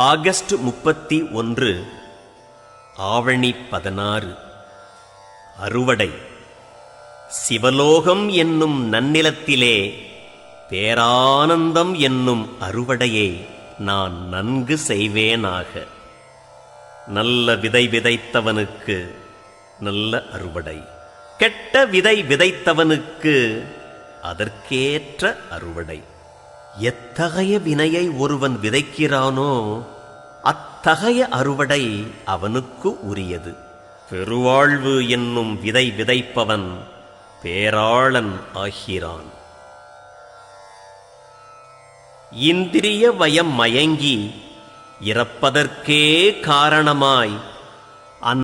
August 31 ஆவணி 16 அறுவடை. சிவலோகம் என்னும் நன்னிலத்திலே பேரானந்தம் என்னும் அறுவடையை நான் நன்கு செய்வேனாக. நல்ல விதை விதைத்தவனுக்கு நல்ல அறுவடை, கெட்ட விதை விதைத்தவனுக்கு அதற்கேற்ற அறுவடை. எத்தகைய வினையை ஒருவன் விதைக்கிறானோ அத்தகைய அறுவடை அவனுக்கு உரியது. பெருவாழ்வு என்னும் விதை விதைப்பவன் பேராளன் ஆகிறான். இந்திரிய வயம் மயங்கி இறப்பதற்கே காரணமாய்